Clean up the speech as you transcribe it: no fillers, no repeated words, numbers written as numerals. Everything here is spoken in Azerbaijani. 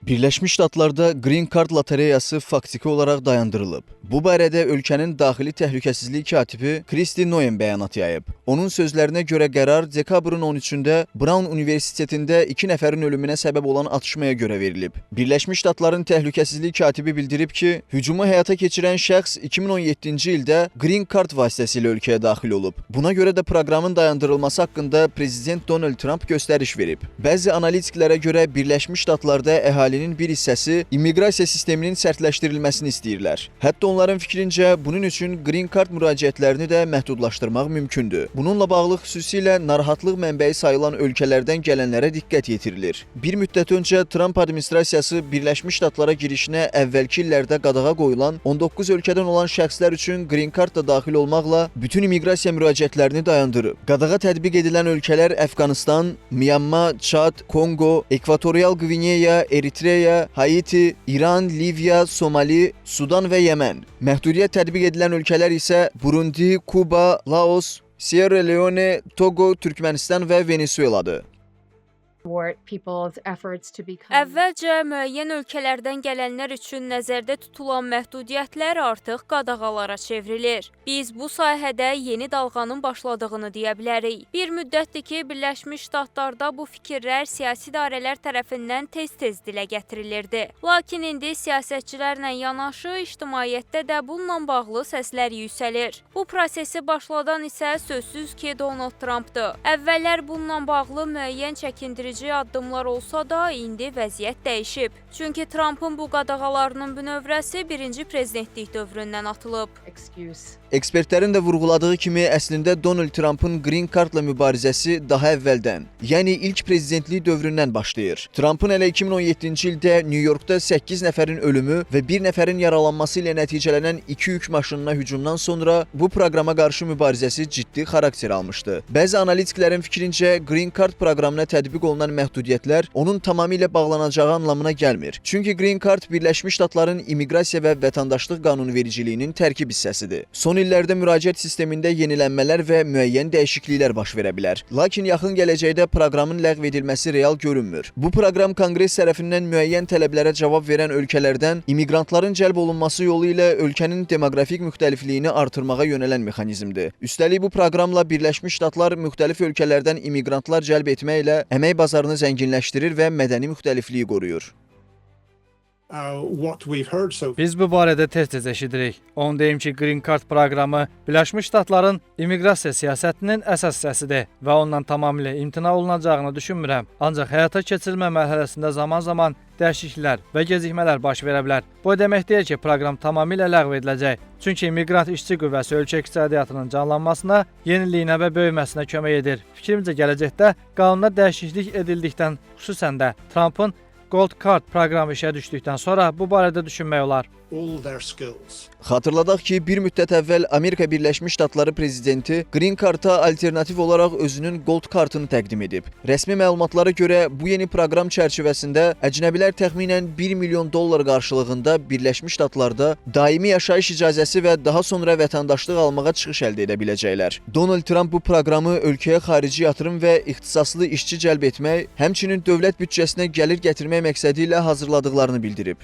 Birləşmiş Ştatlarda Green Card lotereyası faktiki olaraq dayandırılıb. Bu barədə ölkənin daxili təhlükəsizlik katibi Kristi Noyen bəyanat yayıb. Onun sözlərinə görə qərar dekabrın 13-də Brown Universitetində 2 nəfərin ölümünə səbəb olan atışmaya görə verilib. Birləşmiş Ştatların təhlükəsizlik katibi bildirib ki, hücumu həyata keçirən şəxs 2017-ci ildə Green Card vasitəsilə ölkəyə daxil olub. Buna görə də proqramın dayandırılması haqqında Prezident Donald Trump göstəriş verib. Bəzi analitiklərə görə Birləşmiş Ştatlarda əhalinin bir hissəsi immiqrasiya sisteminin sərtləşdirilməsini istəyirlər. Hətta onların fikrincə bunun üçün Green Card müraciətlərini də məhdudlaşdırmaq mümkündür. Bununla bağlı xüsusilə narahatlıq mənbəyi sayılan ölkələrdən gələnlərə diqqət yetirilir. Bir müddət öncə Trump administrasiyası Birləşmiş Ştatlara girişinə əvvəlki illərdə qadağa qoyulan 19 ölkədən olan şəxslər üçün Green Card-da daxil olmaqla bütün immiqrasiya müraciətlərini dayandırıb. Qadağa tətbiq edilən ölkələr Əfqanistan, Myanma, Çad, Kongo, Ekvatorial Qvineya, Eritreya, Haiti, İran, Liviya, Somali, Sudan və Yəmən. Məhdudiyyət tətbiq edilən ölkələr isə Burundi, Kuba, Laos, Sierra Leone, Togo, Türkmənistan və Venezueladır. Əvvəlcə müəyyən ölkələrdən gələnlər üçün nəzərdə tutulan məhdudiyyətlər artıq qadağalara çevrilir. Biz bu sahədə yeni dalğanın başladığını deyə bilərik. Bir müddətdir ki, Birləşmiş Ştatlarda bu fikirlər siyasi idarələr tərəfindən tez-tez dilə gətirilirdi. Lakin indi siyasətçilərlə yanaşı ictimaiyyətdə də bununla bağlı səslər yüksəlir. Bu prosesi başladan isə sözsüz ki, Donald Trump'dır. Əvvəllər bununla bağlı müəyyən çəkindirici addımlar olsa da, indi vəziyyət dəyişib. Çünki Trump'ın bu qadağalarının bünövrəsi birinci prezidentlik dövründən atılıb. Ekspertlərin də vurğuladığı kimi, əslində Donald Trump'ın Green Card-la mübarizəsi daha əvvəldən, yəni ilk prezidentlik dövründən başlayır. Trump'ın elə 2017-ci ildə New Yorkda 8 nəfərin ölümü və 1 nəfərin yaralanması ilə nəticələnən 2 yük maşınına hücumdan sonra bu proqrama qarşı mübarizəsi ciddi xarakter almışdı. Bəzi analitiklərin fikrincə, Green Card proqramına tətbiq olunan məhdudiyyətlər onun tamamilə bağlanacağı anlamına gəlmir. Çünki Green Card Birləşmiş Ştatların immiqrasiya və vətəndaşlıq qanunvericiliyinin tərkib hissəsidir. Son illərdə müraciət sistemində yenilənmələr və müəyyən dəyişikliklər baş verə bilər. Lakin yaxın gələcəkdə proqramın ləğv edilməsi real görünmür. Bu proqram Konqres tərəfindən müəyyən tələblərə cavab verən ölkələrdən immiqrantların cəlb olunması yolu ilə ölkənin demoqrafik müxtəlifliyini artırmağa yönələn mexanizmdir. Üstəlik bu proqramla Birləşmiş Ştatlar müxtəlif ölkələrdən immiqrantlar cəlb etməklə əmək bazarını zənginləşdirir və mədəni müxtəlifliyi qoruyur. Biz bu barədə tez-tez eşidirik. Onu deyim ki, Green Card proqramı Birləşmiş Ştatların immiqrasiya siyasətinin əsas hissəsidir və ondan tamamilə imtina olunacağını düşünmürəm. Ancaq həyata keçirilmə mərhələsində zaman-zaman dəyişikliklər və gecikmələr baş verə bilər. Bu demək deyil ki, proqram tamamilə ləğv ediləcək. Çünki immiqrant işçi qüvvəsi ölkə iqtisadiyyatının canlanmasına, yeniliyinə və böyüməsinə kömək edir. Fikrimcə, gələcəkdə qanuna dəyişiklik edildikdən, xüsusən də Trump'ın Gold Card proqramı işə düşdükdən sonra bu barədə düşünmək olar. Xatırladaq ki, bir müddət əvvəl Amerika Birləşmiş Ştatları prezidenti Green Card-a alternativ olaraq özünün Gold Card-ını təqdim edib. Rəsmi məlumatlara görə bu yeni proqram çərçivəsində əcnəbilər təxminən $1 milyon qarşılığında Birləşmiş Ştatlarda daimi yaşayış icazəsi və daha sonra vətəndaşlıq almağa çıxış əldə edə biləcəklər. Donald Trump bu proqramı ölkəyə xarici yatırım və ixtisaslı işçi cəlb etmək, həmçinin dövlət büdcəsinə gəlir gətirmək məqsədi ilə hazırladıqlarını bildirib.